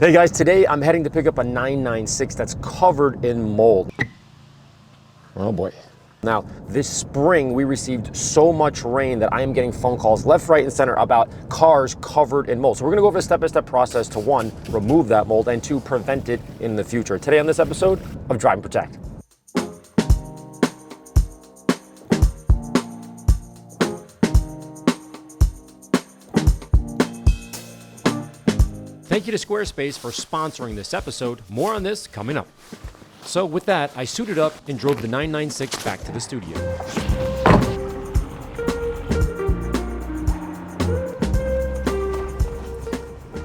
Hey guys, today I'm heading to pick up a 996 that's covered in mold. Oh boy. Now, this spring we received so much rain that I am getting phone calls left, right, and center about cars covered in mold. So we're gonna go over a step-by-step process to one, remove that mold, and two, prevent it in the future. Today on this episode of Drive and Protect. Thank you to Squarespace for sponsoring this episode. More on this coming up. So with that, I suited up and drove the 996 back to the studio.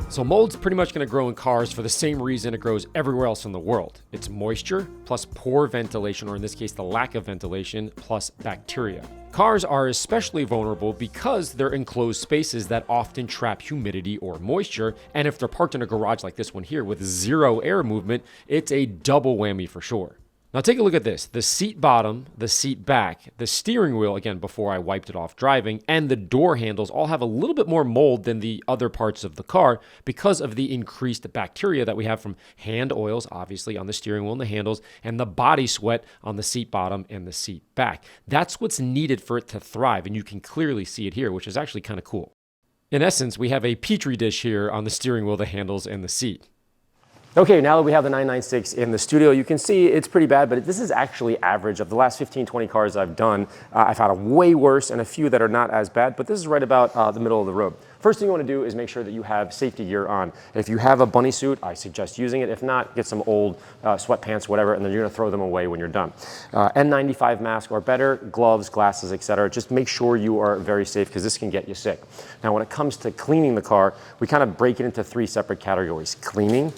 So mold's pretty much going to grow in cars for the same reason it grows everywhere else in the world. It's moisture plus poor ventilation, or in this case, the lack of ventilation, plus bacteria. Cars are especially vulnerable because they're enclosed spaces that often trap humidity or moisture, and if they're parked in a garage like this one here with zero air movement, it's a double whammy for sure. Now take a look at this. The seat bottom, the seat back, the steering wheel, again, before I wiped it off driving, and the door handles all have a little bit more mold than the other parts of the car because of the increased bacteria that we have from hand oils, obviously, on the steering wheel and the handles, and the body sweat on the seat bottom and the seat back. That's what's needed for it to thrive, and you can clearly see it here, which is actually kind of cool. In essence, we have a petri dish here on the steering wheel, the handles, and the seat. Okay, now that we have the 996 in the studio, you can see it's pretty bad, but this is actually average. Of the last 15, 20 cars I've done, I've had a way worse and a few that are not as bad, but this is right about the middle of the road. First thing you want to do is make sure that you have safety gear on. If you have a bunny suit, I suggest using it. If not, get some old sweatpants, whatever, and then you're going to throw them away when you're done. N95 mask or better, gloves, glasses, etc. Just make sure you are very safe because this can get you sick. Now, when it comes to cleaning the car, we kind of break it into three separate categories: cleaning,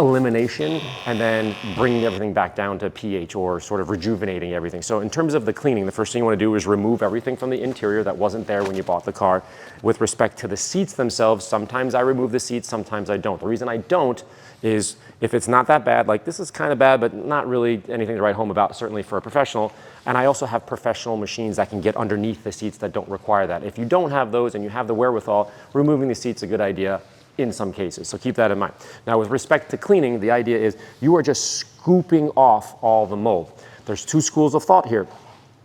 elimination, and then bringing everything back down to pH, or sort of rejuvenating everything. So in terms of the cleaning, the first thing you want to do is remove everything from the interior that wasn't there when you bought the car. With respect to the seats themselves, sometimes I remove the seats, sometimes I don't. The reason I don't is if it's not that bad, like this is kind of bad, but not really anything to write home about, certainly for a professional. And I also have professional machines that can get underneath the seats that don't require that. If you don't have those and you have the wherewithal, removing the seats is a good idea in some cases, so keep that in mind. Now, with respect to cleaning, the idea is you are just scooping off all the mold. There's two schools of thought here.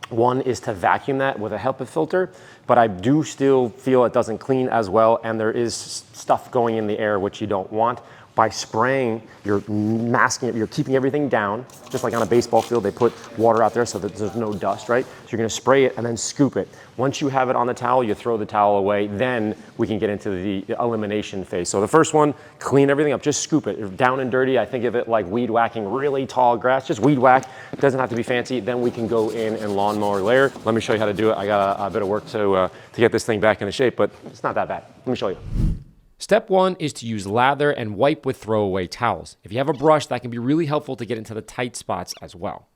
One is to vacuum that with a HEPA filter, but I do still feel it doesn't clean as well, and there is stuff going in the air which you don't want. By spraying, you're masking it, you're keeping everything down, just like on a baseball field, they put water out there so that there's no dust, right? So you're gonna spray it and then scoop it. Once you have it on the towel, you throw the towel away, then we can get into the elimination phase. So the first one, clean everything up, just scoop it. If down and dirty, I think of it like weed whacking really tall grass, just weed whack. It doesn't have to be fancy. Then we can go in and lawnmower layer. Let me show you how to do it. I got a bit of work to get this thing back into shape, but it's not that bad. Let me show you. Step one is to use lather and wipe with throwaway towels. If you have a brush, that can be really helpful to get into the tight spots as well.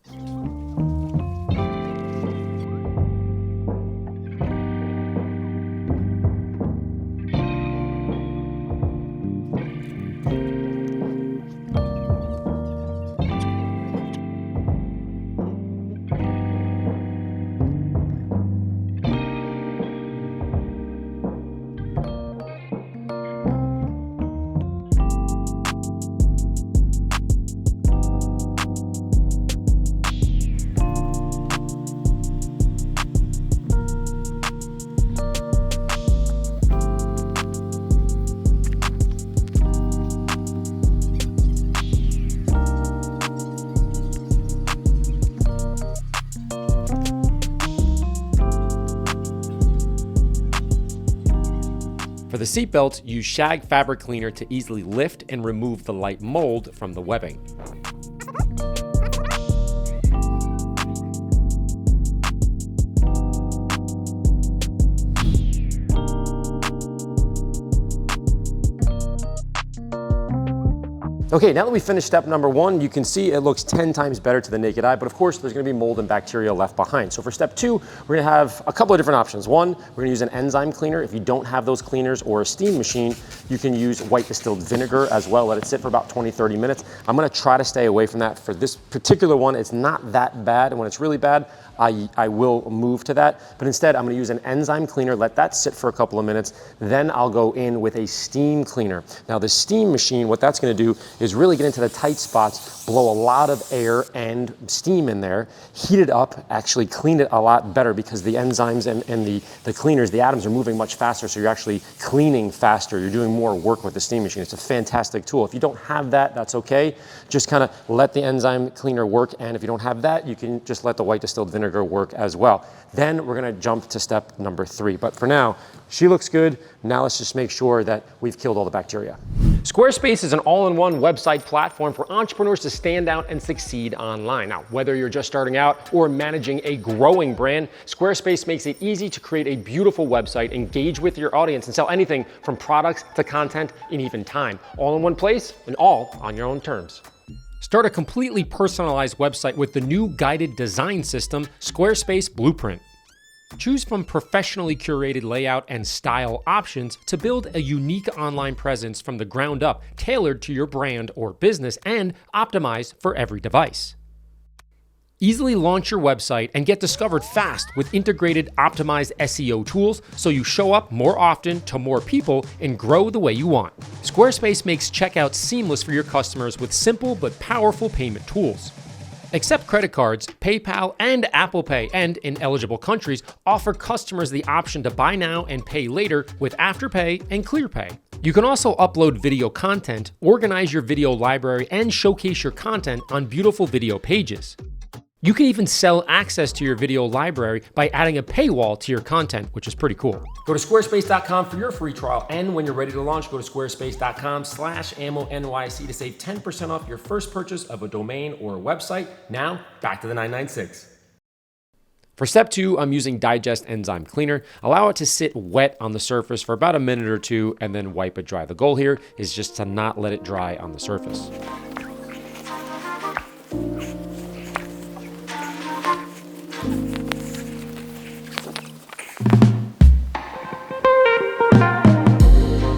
For the seatbelt, use shag fabric cleaner to easily lift and remove the light mold from the webbing. Okay, now that we finished step number one, you can see it looks 10 times better to the naked eye, but of course there's gonna be mold and bacteria left behind. So for step two, we're gonna have a couple of different options. One, we're gonna use an enzyme cleaner. If you don't have those cleaners or a steam machine, you can use white distilled vinegar as well. Let it sit for about 20, 30 minutes. I'm gonna try to stay away from that. For this particular one, it's not that bad, and when it's really bad, I will move to that. But instead, I'm gonna use an enzyme cleaner, let that sit for a couple of minutes. Then I'll go in with a steam cleaner. Now the steam machine, what that's gonna do is really get into the tight spots, blow a lot of air and steam in there, heat it up, actually clean it a lot better because the enzymes and the cleaners, the atoms are moving much faster, so you're actually cleaning faster. You're doing more work with the steam machine. It's a fantastic tool. If you don't have that, that's okay. Just kind of let the enzyme cleaner work, and if you don't have that, you can just let the white distilled vinegar work as well. Then we're gonna jump to step number 3. But for now, she looks good. Now let's just make sure that we've killed all the bacteria. Squarespace is an all-in-one website platform for entrepreneurs to stand out and succeed online. Now, whether you're just starting out or managing a growing brand, Squarespace makes it easy to create a beautiful website, engage with your audience, and sell anything from products to content and even time, all in one place and all on your own terms. Start a completely personalized website with the new guided design system, Squarespace Blueprint. Choose from professionally curated layout and style options to build a unique online presence from the ground up, tailored to your brand or business and optimized for every device. Easily launch your website and get discovered fast with integrated optimized SEO tools so you show up more often to more people and grow the way you want. Squarespace makes checkout seamless for your customers with simple but powerful payment tools. Accept credit cards, PayPal, and Apple Pay, and in eligible countries, offer customers the option to buy now and pay later with Afterpay and ClearPay. You can also upload video content, organize your video library, and showcase your content on beautiful video pages. You can even sell access to your video library by adding a paywall to your content, which is pretty cool. Go to squarespace.com for your free trial, and when you're ready to launch, go to squarespace.com/AMONYC to save 10% off your first purchase of a domain or a website. Now, back to the 996. For step 2, I'm using Digest Enzyme Cleaner. Allow it to sit wet on the surface for about a minute or two and then wipe it dry. The goal here is just to not let it dry on the surface.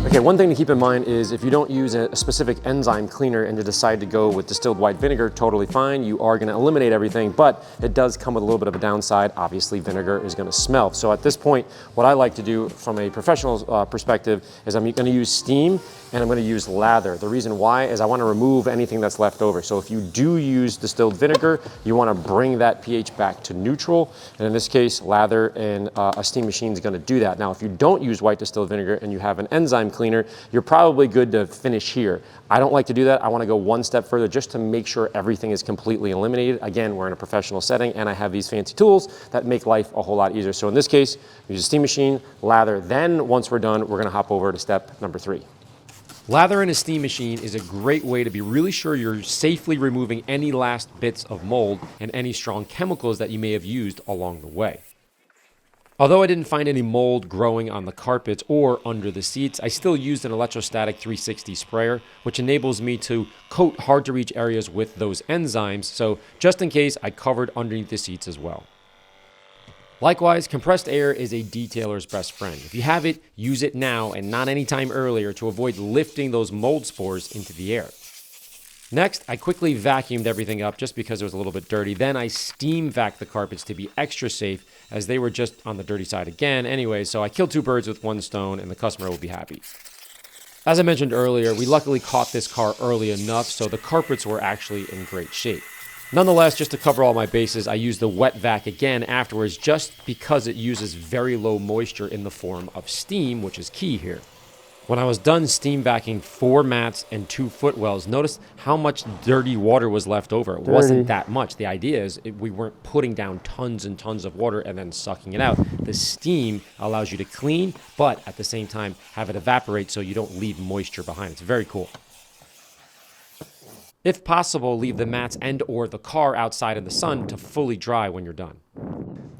Okay, one thing to keep in mind is if you don't use a specific enzyme cleaner and you decide to go with distilled white vinegar, totally fine. You are gonna eliminate everything, but it does come with a little bit of a downside. Obviously, vinegar is gonna smell. So at this point, what I like to do from a professional perspective is I'm gonna use steam and I'm gonna use lather. The reason why is I wanna remove anything that's left over. So if you do use distilled vinegar, you wanna bring that pH back to neutral. And in this case, lather and a steam machine is gonna do that. Now, if you don't use white distilled vinegar and you have an enzyme cleaner, you're probably good to finish here. I don't like to do that. I wanna go one step further just to make sure everything is completely eliminated. Again, we're in a professional setting and I have these fancy tools that make life a whole lot easier. So in this case, use a steam machine, lather, then once we're done, we're gonna hop over to step number 3. Lather in a steam machine is a great way to be really sure you're safely removing any last bits of mold and any strong chemicals that you may have used along the way. Although I didn't find any mold growing on the carpets or under the seats, I still used an electrostatic 360 sprayer, which enables me to coat hard to reach areas with those enzymes. So just in case, I covered underneath the seats as well. Likewise, compressed air is a detailer's best friend. If you have it, use it now and not any time earlier to avoid lifting those mold spores into the air. Next, I quickly vacuumed everything up just because it was a little bit dirty. Then I steam vac the carpets to be extra safe as they were just on the dirty side again anyway, so I killed 2 birds with 1 stone and the customer will be happy. As I mentioned earlier, we luckily caught this car early enough, so the carpets were actually in great shape. Nonetheless, just to cover all my bases, I used the wet vac again afterwards just because it uses very low moisture in the form of steam, which is key here. When I was done steam vacuuming 4 mats and 2 footwells, notice how much dirty water was left over. It wasn't that much. The idea is we weren't putting down tons and tons of water and then sucking it out. The steam allows you to clean, but at the same time have it evaporate so you don't leave moisture behind. It's very cool. If possible, leave the mats and or the car outside in the sun to fully dry when you're done.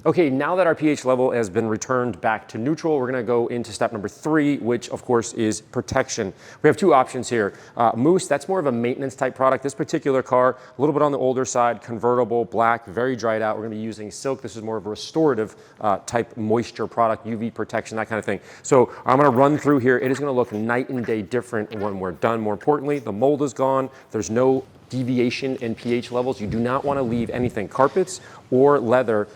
Okay, now that our pH level has been returned back to neutral, we're gonna go into step number 3, which of course is protection. We have 2 options here. Moose, that's more of a maintenance type product. This particular car, a little bit on the older side, convertible, black, very dried out. We're gonna be using silk. This is more of a restorative type moisture product, UV protection, that kind of thing. So I'm gonna run through here. It is gonna look night and day different when we're done. More importantly, the mold is gone. There's no deviation in pH levels. You do not want to leave anything, carpets or leather,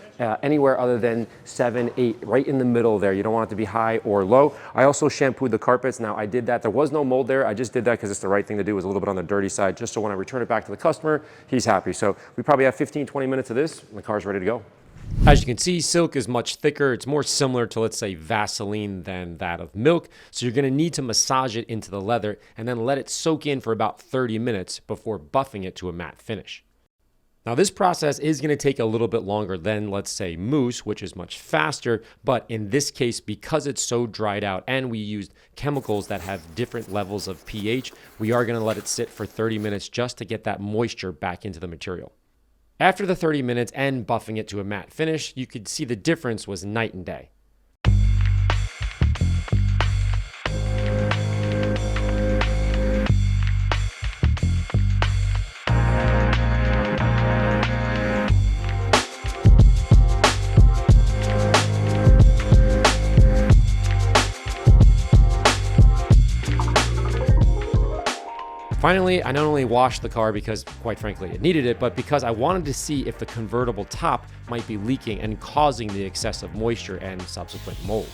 anywhere other than 7, 8, right in the middle there. You don't want it to be high or low. I also shampooed the carpets. Now I did that. There was no mold there. I just did that because it's the right thing to do. It was a little bit on the dirty side, just so when I return it back to the customer, he's happy. So we probably have 15, 20 minutes of this and the car's ready to go. As you can see, silk is much thicker. It's more similar to, let's say, Vaseline than that of milk. So you're going to need to massage it into the leather and then let it soak in for about 30 minutes before buffing it to a matte finish. Now this process is going to take a little bit longer than, let's say, mousse, which is much faster. But in this case, because it's so dried out and we used chemicals that have different levels of pH, we are going to let it sit for 30 minutes just to get that moisture back into the material. After the 30 minutes and buffing it to a matte finish, you could see the difference was night and day. Finally, I not only washed the car because, quite frankly, it needed it, but because I wanted to see if the convertible top might be leaking and causing the excessive moisture and subsequent mold.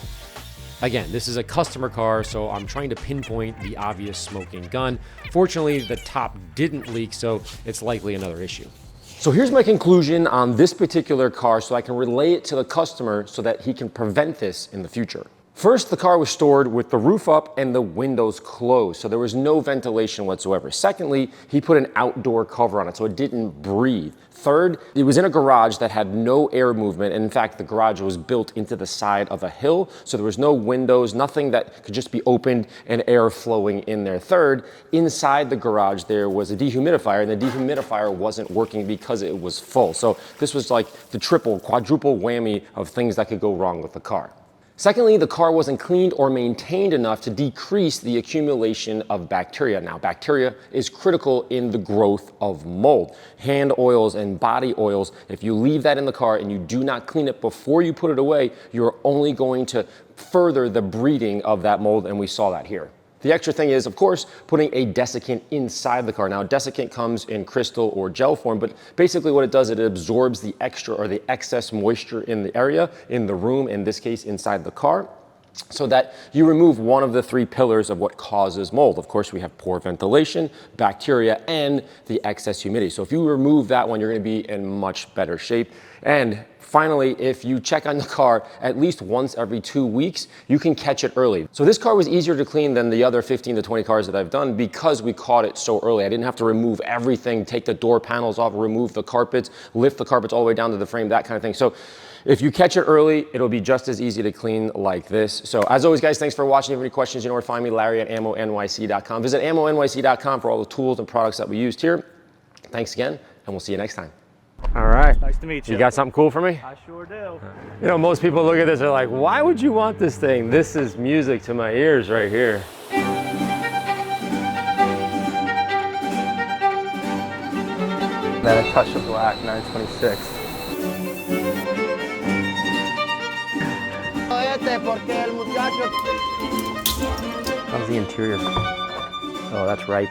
Again, this is a customer car, so I'm trying to pinpoint the obvious smoking gun. Fortunately, the top didn't leak, so it's likely another issue. So here's my conclusion on this particular car so I can relay it to the customer so that he can prevent this in the future. First, the car was stored with the roof up and the windows closed, so there was no ventilation whatsoever. Secondly, he put an outdoor cover on it so it didn't breathe. Third, it was in a garage that had no air movement, and in fact, the garage was built into the side of a hill, so there was no windows, nothing that could just be opened and air flowing in there. Third, inside the garage there was a dehumidifier, and the dehumidifier wasn't working because it was full. So this was like the triple, quadruple whammy of things that could go wrong with the car. Secondly, the car wasn't cleaned or maintained enough to decrease the accumulation of bacteria. Now, bacteria is critical in the growth of mold. Hand oils and body oils, if you leave that in the car and you do not clean it before you put it away, you're only going to further the breeding of that mold, and we saw that here. The extra thing is, of course, putting a desiccant inside the car. Now, desiccant comes in crystal or gel form, but basically what it does, it absorbs the extra or the excess moisture in the area, in the room, in this case, inside the car, so that you remove one of the 3 pillars of what causes mold. Of course, we have poor ventilation, bacteria, and the excess humidity. So if you remove that one, you're going to be in much better shape. And finally, if you check on the car at least once every 2 weeks, you can catch it early. So this car was easier to clean than the other 15 to 20 cars that I've done because we caught it so early. I didn't have to remove everything, take the door panels off, remove the carpets, lift the carpets all the way down to the frame, that kind of thing. So if you catch it early, it'll be just as easy to clean like this. So as always, guys, thanks for watching. If you have any questions, you know where to find me, Larry at ammonyc.com. Visit ammonyc.com for all the tools and products that we used here. Thanks again, and we'll see you next time. All right. Nice to meet you. You got something cool for me? I sure do. You know, most people look at this, they're like, why would you want this thing? This is music to my ears right here. Then a touch of black, 926. How's the interior? Oh, that's ripe.